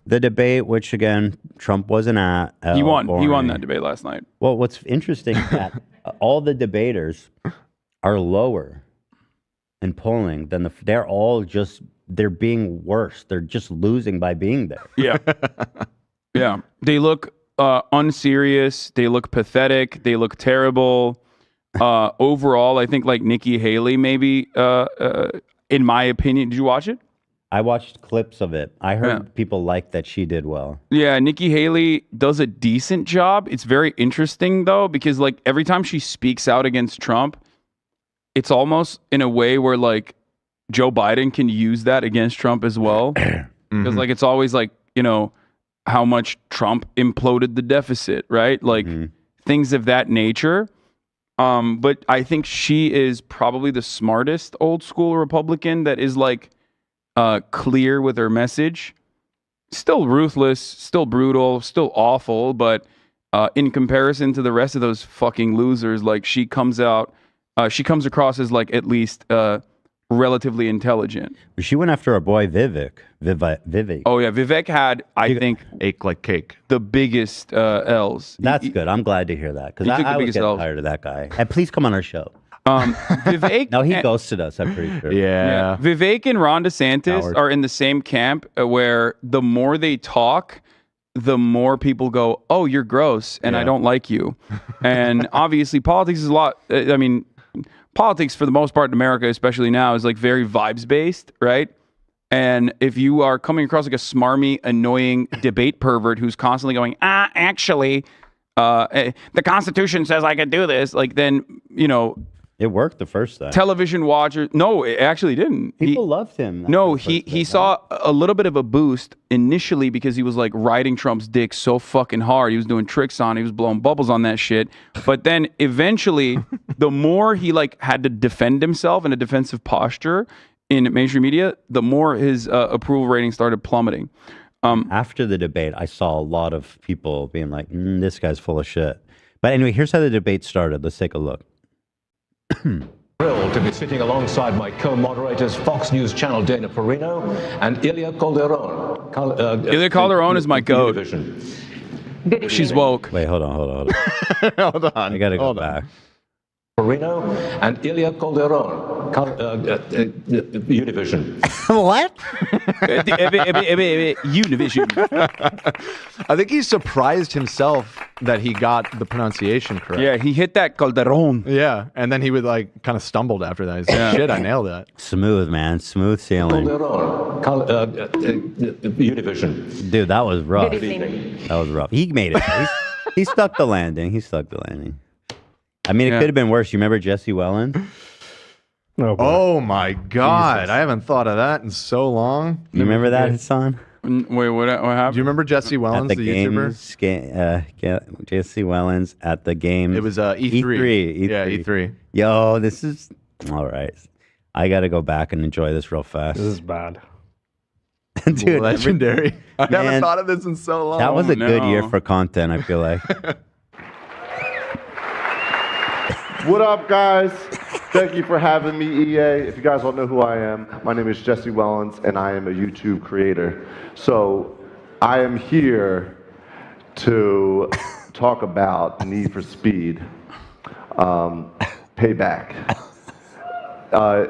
The debate, which again, Trump wasn't at. He won. He won that debate last night. Well, what's interesting is that all the debaters are lower in polling than they're all just, they're being worse. They're just losing by being there. Yeah. Yeah. They look unserious. They look pathetic. They look terrible. Overall, I think like Nikki Haley, maybe, in my opinion, did you watch it? I watched clips of it. I heard people like that she did well. Yeah, Nikki Haley does a decent job. It's very interesting though, because like every time she speaks out against Trump, it's almost in a way where like Joe Biden can use that against Trump as well. Because like it's always like, you know, how much Trump imploded the deficit, right? Like things of that nature. But I think she is probably the smartest old school Republican that is like clear with her message. Still ruthless, still brutal, still awful, but in comparison to the rest of those fucking losers, like she comes across as like at least relatively intelligent. She went after our boy Vivek. Oh yeah, Vivek had, I think, ache like cake. The biggest L's. That's good. I'm glad to hear that because I was getting tired of that guy. And please come on our show. Vivek. No, he ghosted us. I'm pretty sure. Yeah. Vivek and Rhonda Santas are in the same camp where the more they talk, the more people go, "Oh, you're gross," and I don't like you. And obviously, politics is a lot. I mean, politics for the most part in America, especially now, is like very vibes based, right? And if you are coming across like a smarmy, annoying debate pervert who's constantly going, actually, the Constitution says I can do this, like then, you know. It worked the first time. Television watchers. No, it actually didn't. People loved him. No, he saw a little bit of a boost initially because he was like riding Trump's dick so fucking hard. He was doing tricks on it. He was blowing bubbles on that shit. But then eventually, the more he like had to defend himself in a defensive posture in mainstream media, the more his approval rating started plummeting. After the debate, I saw a lot of people being like, this guy's full of shit. But anyway, here's how the debate started. Let's take a look. Thrilled to be sitting alongside my co-moderators, Fox News Channel Dana Perino and Ilya Calderon. Ilya Calderon is my goat. She's woke. Wait, hold on. Hold on. I gotta go back. Perino and Ilya Calderon. Univision. What? Univision. I think he surprised himself that he got the pronunciation correct. Yeah, he hit that Calderon. Yeah, and then he would like kind of stumbled after that. He's like, shit, I nailed that. Smooth, man. Smooth sailing. Univision. Dude, that was rough. That was rough. He made it. He stuck the landing. I mean, it could have been worse. You remember Jesse Wellens? Oh my God. Jesus. I haven't thought of that in so long. You remember that, Hassan? Wait, what happened? Do you remember Jesse Wellens, the YouTuber? Jesse Wellens at the games. It was E3. Yeah, E3. Yo, this is... All right. I got to go back and enjoy this real fast. This is bad. Dude, legendary. I haven't thought of this in so long. That was a good year for content, I feel like. What up, guys? Thank you for having me, EA. If you guys don't know who I am, my name is Jesse Wellens, and I am a YouTube creator. So I am here to talk about Need for Speed Payback.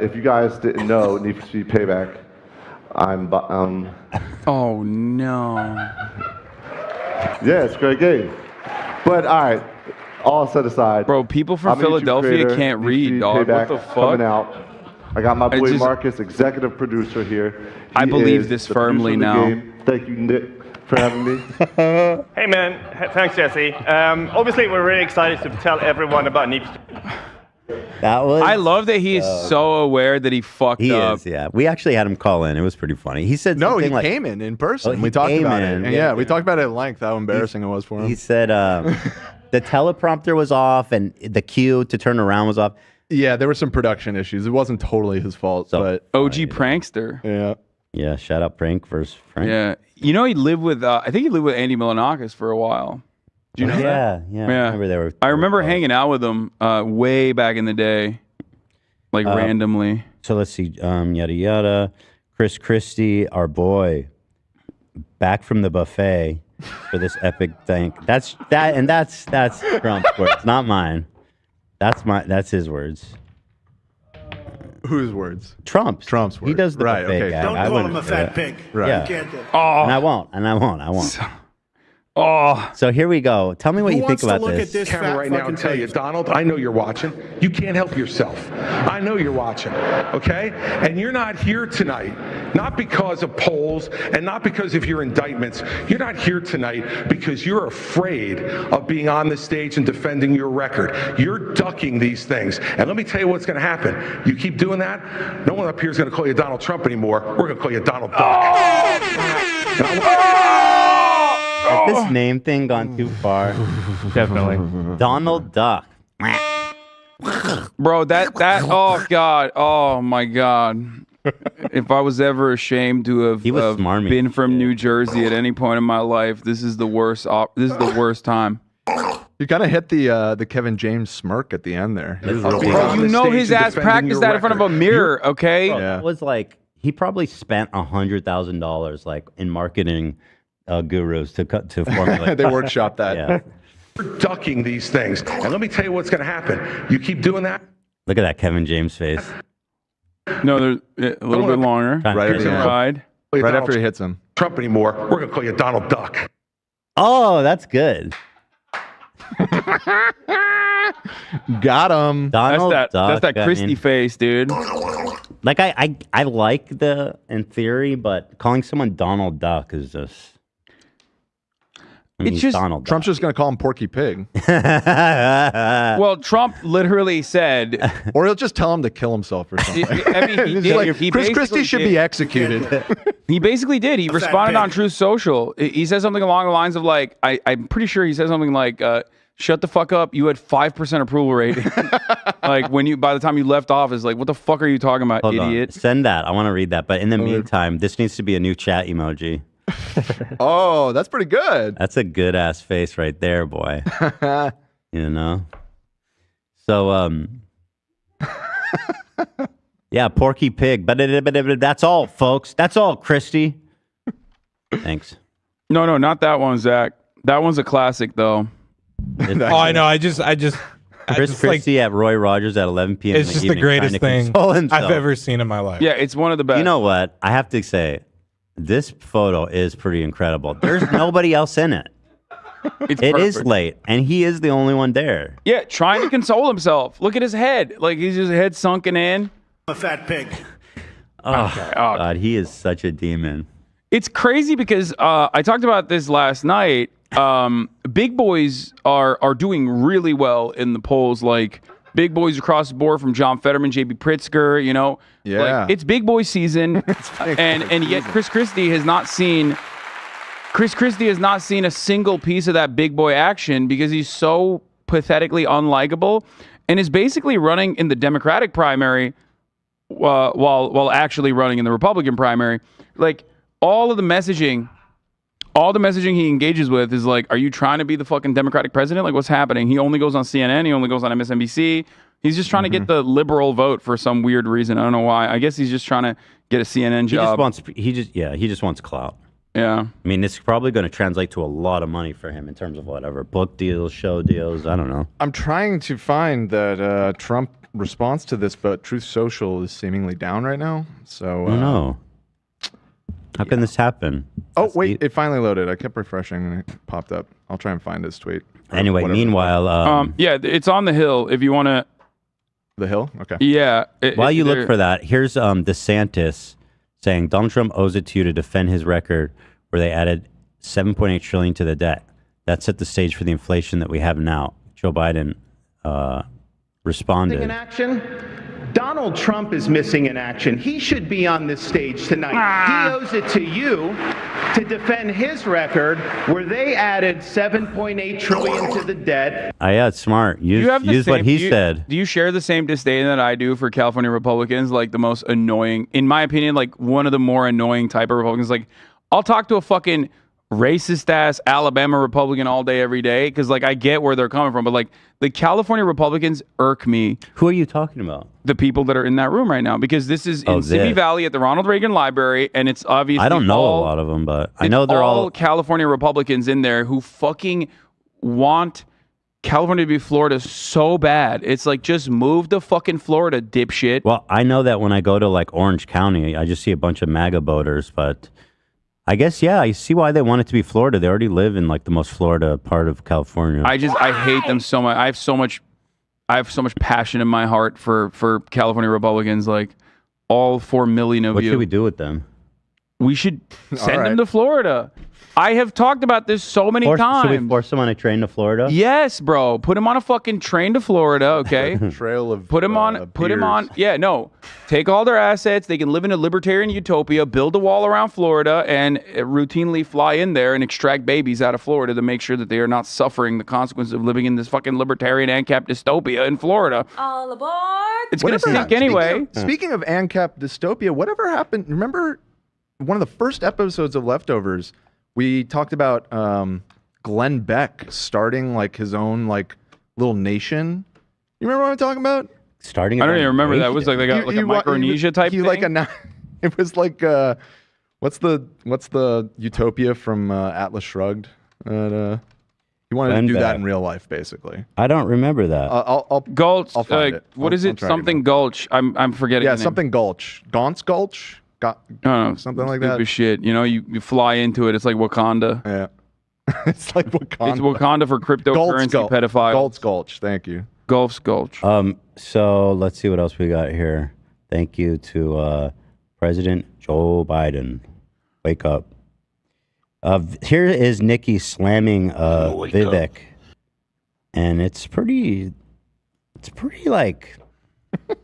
If you guys didn't know, Need for Speed Payback, Oh, no. Yeah, it's a great game. But, all right. All set aside. Bro, people from Philadelphia can't read, dog. What the fuck? Coming out. I got my boy Marcus, executive producer here. I believe this firmly now. Thank you, Nick, for having me. Hey, man. Thanks, Jesse. Obviously, we're really excited to tell everyone about Need. I love that he is so aware that he fucked up. He is, yeah. We actually had him call in. It was pretty funny. He said no, he like, came in person. Oh, we talked about in. it. Yeah, we talked about it at length, how embarrassing it was for him. He said the teleprompter was off and the cue to turn around was off. Yeah, there were some production issues. It wasn't totally his fault, but OG prankster. Yeah. Yeah, shout out Prank versus Frank. Yeah. You know, he lived with, I think he lived with Andy Milonakis for a while. Do you know that? Yeah. I remember hanging out with him way back in the day, like randomly. So let's see, yada yada. Chris Christie, our boy, back from the buffet for this epic thing. That's Trump's words, not mine. That's his words. Whose words? Trump's. Trump's words. He does the Right, buffet okay. gag. Don't I call wouldn't him a do fat that. pig. Right. Yeah. You can't do it. Oh, And I won't. oh. So here we go. Tell me what Who you think wants to about look this. at this Camera fat right now fucking and tell you, pig? Donald, I know you're watching. You can't help yourself. I know you're watching, okay? And you're not here tonight, not because of polls and not because of your indictments. You're not here tonight because you're afraid of being on the stage and defending your record. You're ducking these things. And let me tell you what's going to happen. You keep doing that, no one up here is going to call you Donald Trump anymore. We're going to call you Donald Duck. Has this name thing gone too far? Definitely. Donald Duck. Bro, that oh god, oh my god. If I was ever ashamed to have He was smarmy. been from New Jersey at any point in my life, this is the worst. This is the worst time. You kind of hit the Kevin James smirk at the end there. He was real Being proud. on You the know stage his and ass defending practiced your that in front of a record. mirror, okay? Bro, Yeah. that was like he probably spent $100,000 like in marketing gurus to formulate. They workshopped that. Yeah. You're ducking these things. And let me tell you what's going to happen. You keep doing that. Look at that Kevin James face. No, they're a little bit longer. Trying to Right at figure the it end. out. Ride. Call you Right Donald after he hits him. Trump anymore. We're going to call you Donald Duck. Oh, that's good. Got him. Donald That's Duck. that I Christie mean, face, dude. like I like the in theory, but calling someone Donald Duck is just. I mean, It's he's just- Donald Trump's just going to call him Porky Pig. Duck. Well, Trump literally said, Or he'll just tell him to kill himself or something. I mean, he It's did. like, He Chris basically Christie should did. be executed. He basically did. He responded on Truth Social. He said something along the lines of like, I'm pretty sure he said something like, "Shut the fuck up. You had 5% approval rating." Like by the time you left office, like, what the fuck are you talking about, Hold on. idiot? Send that. I want to read that. But in the meantime, this needs to be a new chat emoji. Oh, that's pretty good. That's a good ass face right there, boy. You know? So, yeah, Porky Pig. But that's all, folks. That's all, Christy. Thanks. No, not that one, Zach. That one's a classic, though. It's Oh, I know. I just Chris just, like, Christie at Roy Rogers at 11 p.m. it's in just the the evening greatest trying to thing console himself. I've ever seen in my life. Yeah, it's one of the best. You know what? I have to say, this photo is pretty incredible. There's nobody else in it. It's It is perfect. late, and he is the only one there. Yeah, trying to console himself. Look at his head. Like he's just head sunken in. A fat pig. Oh, Oh. God, he is such a demon. It's crazy because I talked about this last night. Big boys are doing really well in the polls. Like big boys across the board, from John Fetterman, JB Pritzker. You know, Yeah. like, it's big boy season, and yet Chris Christie has not seen a single piece of that big boy action because he's so pathetically unlikable, and is basically running in the Democratic primary while actually running in the Republican primary. Like all the messaging he engages with is like, are you trying to be the fucking Democratic president? Like, what's happening? He only goes on CNN. He only goes on MSNBC. He's just trying to get the liberal vote for some weird reason. I don't know why. I guess he's just trying to get a CNN job. He just wants clout. Yeah. I mean, it's probably going to translate to a lot of money for him in terms of whatever book deals, show deals. I don't know. I'm trying to find that Trump response to this, but Truth Social is seemingly down right now. So I don't know. How can this happen? Oh That's wait, deep. it finally loaded. I kept refreshing and it popped up. I'll try and find his tweet. Or Anyway, whatever. meanwhile, Yeah, it's on the Hill if you want to. The Hill. Okay. Yeah. while you look for that, here's DeSantis saying Donald Trump owes it to you to defend his record, where they added $7.8 trillion to the debt. That set the stage for the inflation that we have now. Joe Biden responded. In action, Donald Trump is missing in action. He should be on this stage tonight. He owes it to you to defend his record, where they added $7.8 trillion to the debt. Yeah, it's smart. Use what he said. Do you share the same disdain that I do for California Republicans? Like the most annoying, in my opinion, like one of the more annoying type of Republicans. Like I'll talk to a fucking racist ass Alabama Republican all day, every day. Because like I get where they're coming from, but like the California Republicans irk me. Who are you talking about? The people that are in that room right now, because this is in Simi Valley at the Ronald Reagan Library, and it's obviously I don't know a lot of them, but I know they're all California Republicans in there who fucking want California to be Florida so bad. It's like, just move to fucking Florida, dipshit. Well, I know that when I go to like Orange County, I just see a bunch of MAGA voters, but I guess, yeah, I see why they want it to be Florida. They already live in like the most Florida part of California. I hate them so much. I have so much passion in my heart for California Republicans, like all 4 million of you. What should we do with them? We should send them to Florida. I have talked about this so many times. Should we force them on a train to Florida? Yes, bro. Put him on a fucking train to Florida, okay? Trail of put him on. Yeah, no. Take all their assets. They can live in a libertarian utopia, build a wall around Florida, and routinely fly in there and extract babies out of Florida to make sure that they are not suffering the consequences of living in this fucking libertarian ANCAP dystopia in Florida. All aboard! It's going to stink anyway. Speaking of ANCAP dystopia, whatever happened? Remember one of the first episodes of Leftovers? We talked about Glenn Beck starting like his own like little nation. You remember what I'm talking about? Starting. I don't even remember that. It was like they got like a Micronesia type thing. Like it was like what's the utopia from Atlas Shrugged? He wanted to do that in real life, basically. I don't remember that. Gulch. I'll find it. What is it? Something Gulch. I'm forgetting. Yeah, something Gulch. Gaunt's Gulch. Something like that. Stupid shit. You know, you fly into it. It's like Wakanda. Yeah. It's like Wakanda. It's Wakanda for cryptocurrency pedophiles. Gulch Gulch. Thank you. Gulf's Gulch. So let's see what else we got here. Thank you to President Joe Biden. Wake up. Here is Nikki slamming Vivek, and it's pretty like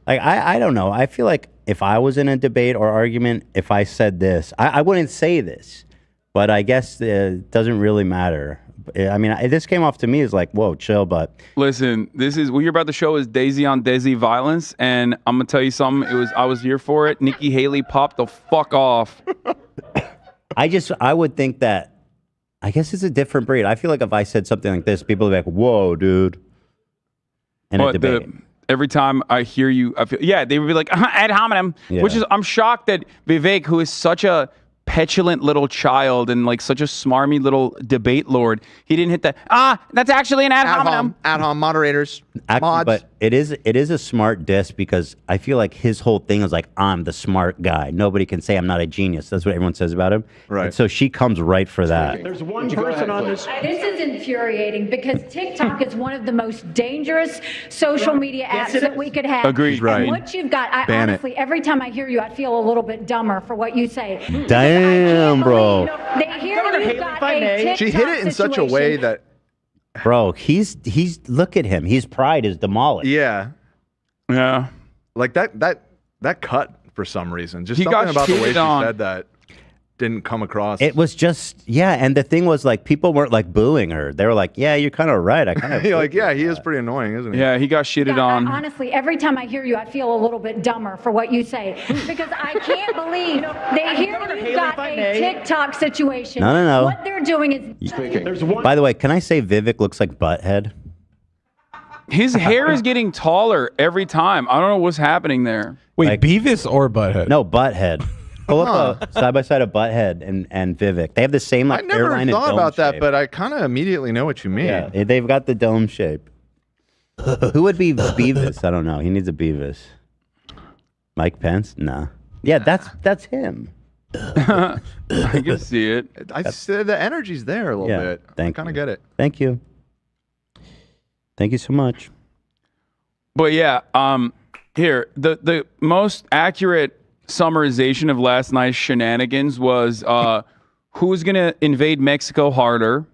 I don't know. I feel like if I was in a debate or argument, if I said this, I wouldn't say this, but I guess it doesn't really matter. I mean, this came off to me as like, whoa, chill, but listen, this is what you're about to show is Daisy on Daisy violence, and I'm gonna tell you something. I was here for it. Nikki Haley popped the fuck off. I would think that, I guess it's a different breed. I feel like if I said something like this, people would be like, whoa, dude. In a debate. Every time I hear you, I feel, they would be like, ad hominem, which is, I'm shocked that Vivek, who is such a petulant little child and like such a smarmy little debate lord, he didn't hit that. That's actually an ad hominem. Ad hom moderators. Mods. But it is a smart diss because I feel like his whole thing is like, I'm the smart guy. Nobody can say I'm not a genius. That's what everyone says about him. Right. And so she comes right for that. There's one person on this. This is infuriating because TikTok is one of the most dangerous social media apps that we could have. Agreed. Right. And what you've got, honestly, every time I hear you, I feel a little bit dumber for what you say. Damn, bro. They hear you've got a TikTok She hit it in such a way that, bro, he's look at him. His pride is demolished. yeah, like that cut for some reason. Just something about the way she said that didn't come across. It was just, and the thing was like, people weren't like booing her. They were like, yeah, you're kind of right. I kind of You're like, he is pretty annoying, isn't he? Yeah, he got shitted on. Honestly, every time I hear you, I feel a little bit dumber for what you say because I can't believe they hear you've got a TikTok situation. No. What they're doing is By the way, can I say Vivek looks like Butthead? His hair is getting taller every time. I don't know what's happening there. Wait, Like- Beavis or Butthead? No, Butthead. Pull up a side by side of Butthead and Vivek. They have the same I like never hairline and thought dome about that, shape. but I kind of immediately know what you mean. Yeah, they've got the dome shape. Who would be Beavis? I don't know. He needs a Beavis. Mike Pence? Nah. Yeah, that's him. I can see it. I said the energy's there a little bit. I kind of get it. Thank you. Thank you so much. But here, the most accurate summarization of last night's shenanigans was who's going to invade Mexico harder,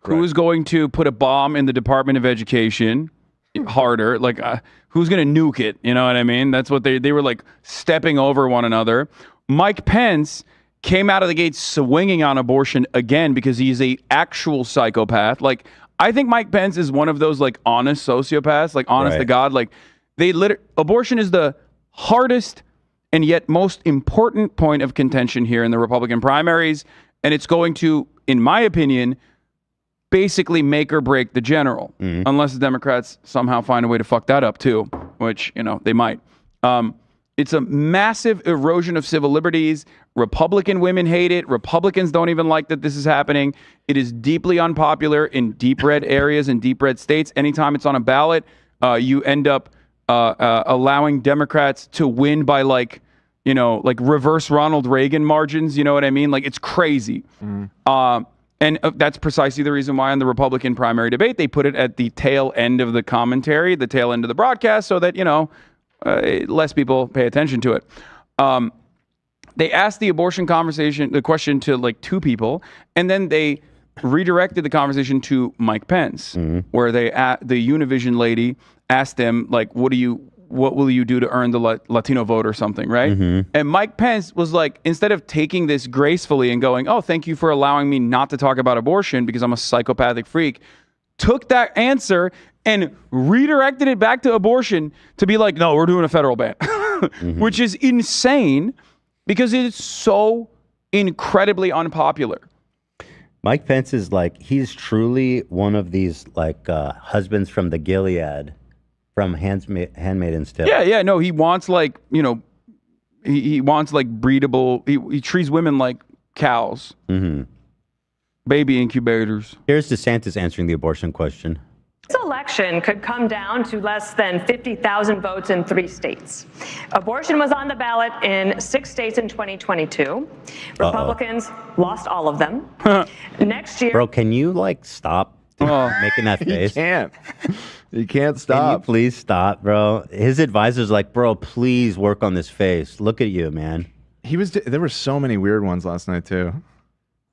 who's going to put a bomb in the Department of Education harder, like who's going to nuke it, you know what I mean? That's what they were like stepping over one another. Mike Pence came out of the gate swinging on abortion again because he's a actual psychopath. Like, I think Mike Pence is one of those like honest sociopaths, like honest to God. Like abortion is the hardest and yet most important point of contention here in the Republican primaries. And it's going to in my opinion, basically make or break the general, unless the Democrats somehow find a way to fuck that up too, which, they might. It's a massive erosion of civil liberties. Republican women hate it. Republicans don't even like that this is happening. It is deeply unpopular in deep red areas and deep red states. Anytime it's on a ballot, you end up allowing Democrats to win by like reverse Ronald Reagan margins. You know what I mean? Like, it's crazy. And that's precisely the reason why on the Republican primary debate, they put it at the tail end of the commentary, the tail end of the broadcast, so that, less people pay attention to it. They asked the the question to like two people, and then they redirected the conversation to Mike Pence, where the Univision lady asked him, like, what will you do to earn the Latino vote or something, right? And Mike Pence was like, instead of taking this gracefully and going, oh, thank you for allowing me not to talk about abortion because I'm a psychopathic freak, took that answer and redirected it back to abortion to be like, no, we're doing a federal ban, which is insane because it is so incredibly unpopular. Mike Pence is like, he's truly one of these like husbands from the Gilead from Handmaid's Tale. Yeah. No, he wants like, he wants like breedable, he treats women like cows. Baby incubators. Here's DeSantis answering the abortion question. This election could come down to less than 50,000 votes in 3 states. Abortion was on the ballot in 6 states in 2022. Republicans lost all of them. Next year. Bro, can you like stop making that face? You can't stop. Can you please stop, bro? His advisor's like, bro, please work on this face. Look at you, man. There were so many weird ones last night too.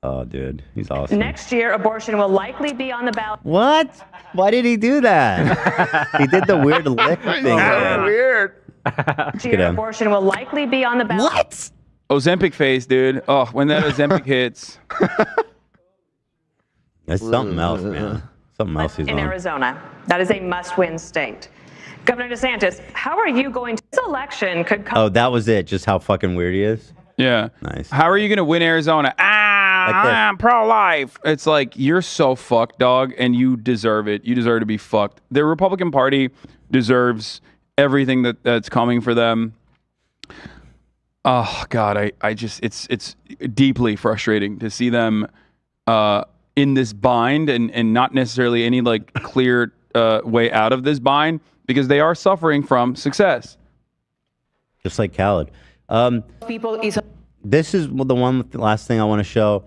Oh, dude, he's awesome. Next year, abortion will likely be on the ballot. What? Why did he do that? He did the weird lick thing. So weird. Next year, abortion will likely be on the ballot. What? Ozempic face, dude. Oh, when that Ozempic hits. That's something else, man. Something else he's in on. Arizona. That is a must-win state. Governor DeSantis, how are you going to... This election could come... Oh, that was it? Just how fucking weird he is? Yeah. Nice. How are you going to win Arizona? I'm pro-life. It's like, you're so fucked, dog, and you deserve it. You deserve to be fucked. The Republican Party deserves everything that's coming for them. Oh, God, I just, it's deeply frustrating to see them in this bind and not necessarily any, like, clear way out of this bind because they are suffering from success. Just like Khaled. This is the last thing I want to show.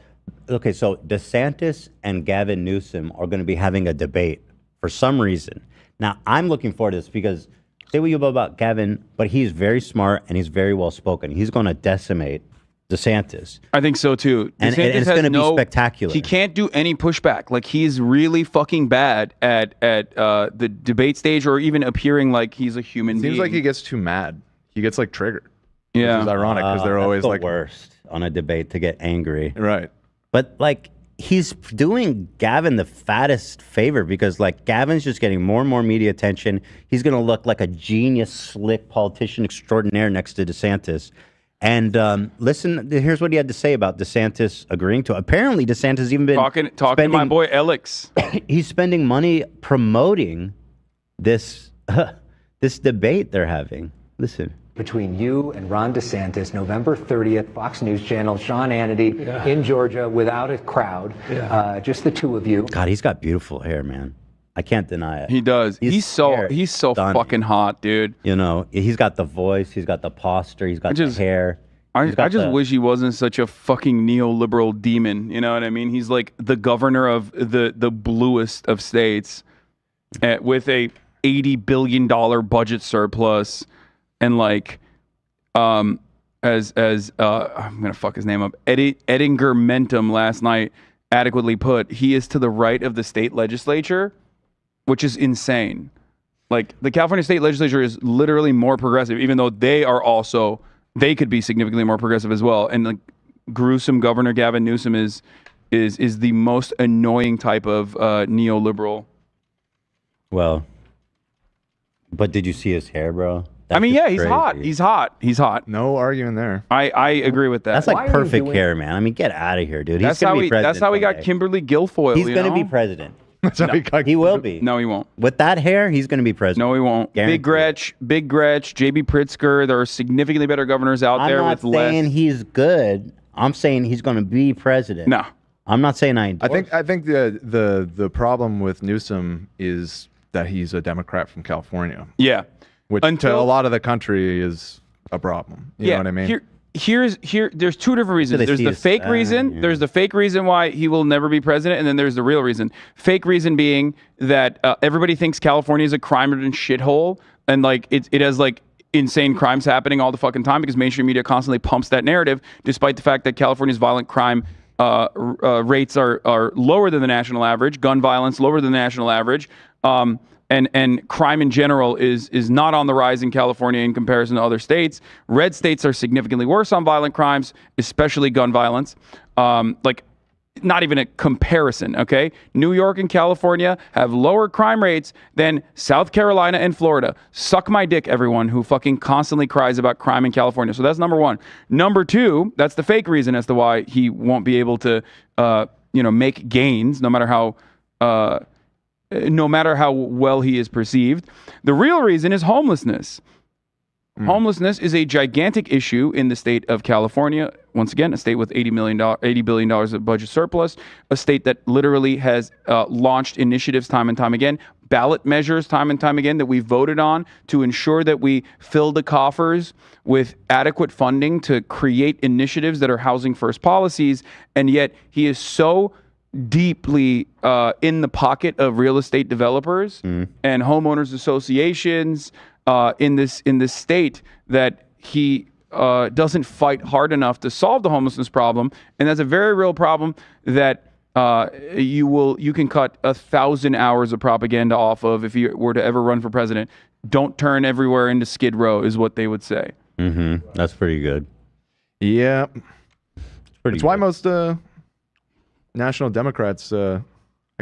Okay, so DeSantis and Gavin Newsom are going to be having a debate for some reason. Now, I'm looking forward to this because say what you will about Gavin, but he's very smart and he's very well spoken. He's going to decimate DeSantis. I think so too. And it's going to be spectacular. He can't do any pushback. Like, he's really fucking bad at the debate stage or even appearing like he's a human being. Seems like he gets too mad. He gets like triggered. Yeah. Which is ironic because they're always the like worst on a debate to get angry. Right. But like he's doing Gavin the fattest favor because like Gavin's just getting more and more media attention. He's going to look like a genius, slick politician extraordinaire next to DeSantis. And listen, here's what he had to say about DeSantis agreeing to it. Apparently, DeSantis even been talking to my boy Alex. He's spending money promoting this this debate they're having. Listen. Between you and Ron DeSantis, November 30th, Fox News Channel, Sean Hannity in Georgia without a crowd, just the two of you. God, he's got beautiful hair, man. I can't deny it. He does. He's so fucking hot, dude. You know, he's got the voice, he's got the posture, he's got the hair. I just wish he wasn't such a fucking neoliberal demon. You know what I mean? He's like the governor of the bluest of states with a $80 billion budget surplus. And like, as I'm gonna fuck his name up, Edinger Mentum last night adequately put, he is to the right of the state legislature, which is insane. Like, the California state legislature is literally more progressive, even though they could be significantly more progressive as well. And like, gruesome Governor Gavin Newsom is the most annoying type of neoliberal. Well, but did you see his hair, bro? I mean, just yeah, he's crazy. hot. He's hot. He's hot. No arguing there. I agree with that. That's Why like are you perfect doing- hair, man. I mean, get out of here, dude. That's He's gonna how be we. president That's how we got someday. Kimberly Guilfoyle. He's you gonna know? be president. That's how he got- He will be. No, he won't. With that hair, he's going to be president. No, he won't. Guaranteed. Big Gretch, JB Pritzker. There are significantly better governors out I'm there not with saying less. he's good. I'm saying he's going to be president. No. I'm not saying I endorse. I think the problem with Newsom is that he's a Democrat from California, Yeah. which to a lot of the country is a problem. You know what I mean? There's two different reasons. they There's see the his- fake reason. yeah. There's the fake reason why he will never be president, and then there's the real reason. Fake reason being that everybody thinks California is a crime-ridden shithole, and like it has like insane crimes happening all the fucking time because mainstream media constantly pumps that narrative, despite the fact that California's violent crime rates are lower than the national average, gun violence lower than the national average, and crime in general is not on the rise in California in comparison to other states. Red states are significantly worse on violent crimes, especially gun violence. Like, not even a comparison, okay? New York and California have lower crime rates than South Carolina and Florida. Suck my dick, everyone who fucking constantly cries about crime in California. So that's number one. Number two, that's the fake reason as to why he won't be able to, make gains, no matter how well he is perceived. The real reason is homelessness. Homelessness is a gigantic issue in the state of California. Once again, a state with $80 billion of budget surplus, a state that literally has launched initiatives time and time again, ballot measures time and time again that we voted on to ensure that we fill the coffers with adequate funding to create initiatives that are housing first policies. And yet he is so deeply in the pocket of real estate developers and homeowners associations in this state that he doesn't fight hard enough to solve the homelessness problem, and that's a very real problem that you can cut 1,000 hours of propaganda off of if you were to ever run for president. Don't turn everywhere into Skid Row is what they would say. Mm-hmm. That's pretty good. Yeah, Pretty it's why good. most national Democrats, I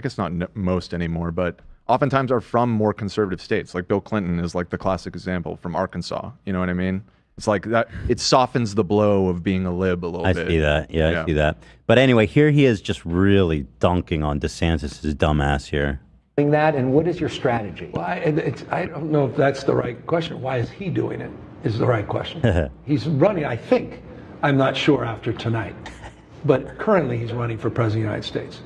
guess not most anymore, but oftentimes are from more conservative states. Like Bill Clinton is like the classic example from Arkansas. You know what I mean? It's like that. It softens the blow of being a lib a little I bit. see that. Yeah, I see that. But anyway, here he is just really dunking on DeSantis' dumbass here. Doing that, and what is your strategy? Well, I don't know if that's the right question. Why is he doing it? Is the right question. He's running, I think. I'm not sure after tonight, but currently he's running for president of the United States.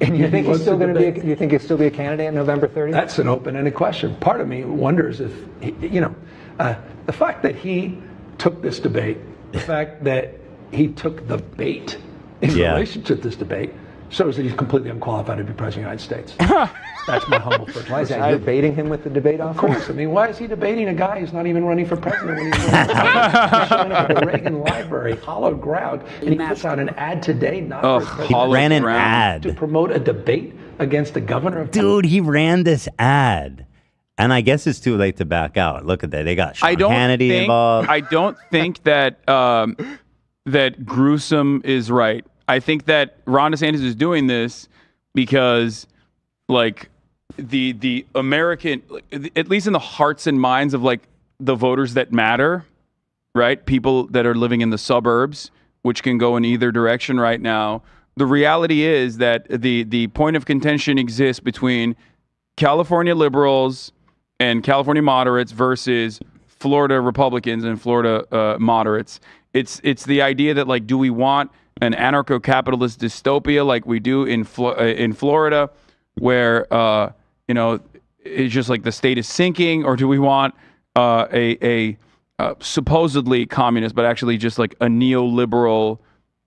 And you think he's still going to be? You think he'll still be a candidate on November 30th? That's an open-ended question. Part of me wonders if the fact that he took this debate, the fact that he took the bait in relation to this debate, shows that he's completely unqualified to be president of the United States. That's my humble first. Why is that? You're baiting him with the debate offer? Of course. I mean, why is he debating a guy who's not even running for president when he's running he's showing up at the Reagan Library, hollowed ground, and he puts out an ad today, not for He ran an ad. to promote a debate against the governor of Dude, he ran this ad. And I guess it's too late to back out. Look at that. They got Sean Hannity involved. I don't think that that gruesome is right. I think that Ron DeSantis is doing this because, like, the American, at least in the hearts and minds of like the voters that matter, right? People that are living in the suburbs, which can go in either direction right now. The reality is that the point of contention exists between California liberals and California moderates versus Florida Republicans and Florida moderates. It's the idea that, like, do we want an anarcho-capitalist dystopia like we do in Florida, where it's just like the state is sinking, or do we want a supposedly communist, but actually just like a neoliberal,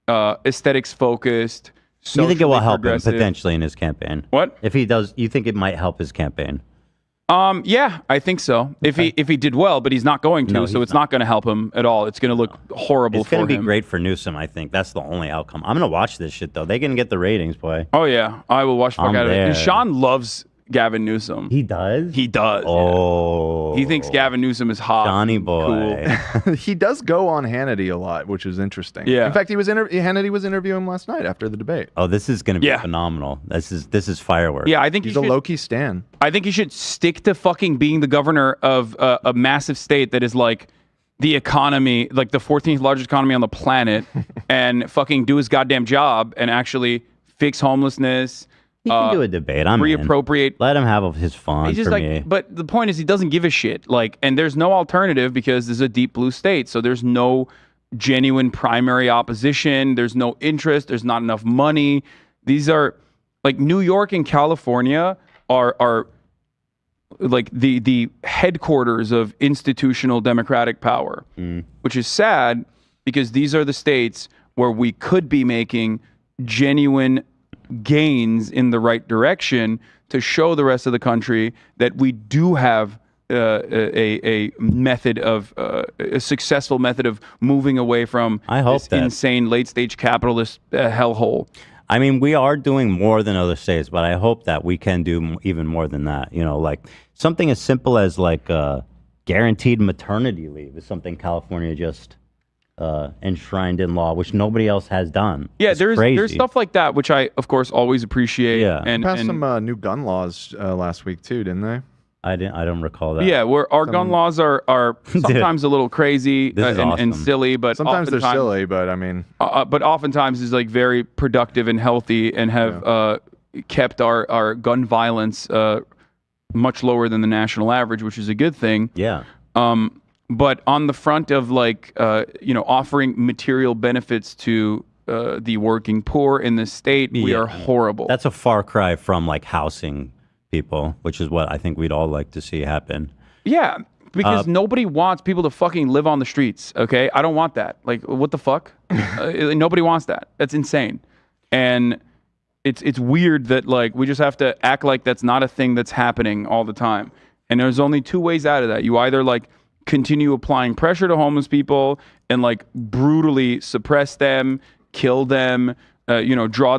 aesthetics-focused? You think it will help him potentially in his campaign? What? If he does, you think it might help his campaign? Yeah, I think so. Okay. If he did well, but he's not going to, so it's not going to help him at all. It's going to look horrible for him. It's going to be great for Newsom, I think. That's the only outcome. I'm going to watch this shit, though. They can get the ratings, boy. Oh, yeah. I will watch the fuck out of it. And Sean loves Gavin Newsom. He does? He does. Oh. He thinks Gavin Newsom is hot. Johnny boy. Cool. He does go on Hannity a lot, which is interesting. Yeah. In fact, Hannity was interviewing him last night after the debate. Oh, this is going to be phenomenal. This is fireworks. Yeah, I think he's a low-key stan. I think he should stick to fucking being the governor of a massive state that is like the economy, like the 14th largest economy on the planet, and fucking do his goddamn job and actually fix homelessness. He can do a debate. I'm reappropriate. Let him have his fun. He's just for like, me. but the point is, he doesn't give a shit. Like, and there's no alternative because this is a deep blue state, so there's no genuine primary opposition. There's no interest. There's not enough money. These are like New York and California are like the headquarters of institutional democratic power, which is sad because these are the states where we could be making genuine gains in the right direction to show the rest of the country that we do have a method of a successful method of moving away from this insane late stage capitalist hellhole. I mean, we are doing more than other states, but I hope that we can do even more than that. You know, like something as simple as like guaranteed maternity leave is something California just enshrined in law, which nobody else has done. Yeah, It's there's crazy. stuff like that, which I of course always appreciate. Yeah. and Passed and some new gun laws last week too, didn't they? I don't recall that. yeah, where our gun laws are sometimes a little crazy This is and awesome. silly, but Sometimes they're oftentimes- silly, but I mean, but oftentimes is like very productive and healthy and have kept our gun violence much lower than the national average, which is a good thing. Yeah. But on the front of like offering material benefits to the working poor in this state, we are horrible. That's a far cry from like housing people, which is what I think we'd all like to see happen. Yeah, because nobody wants people to fucking live on the streets, okay? I don't want that. Like, what the fuck? Nobody wants that. That's insane. And it's weird that, like, we just have to act like that's not a thing that's happening all the time. And there's only two ways out of that. You either, like, continue applying pressure to homeless people and, like, brutally suppress them, kill them, draw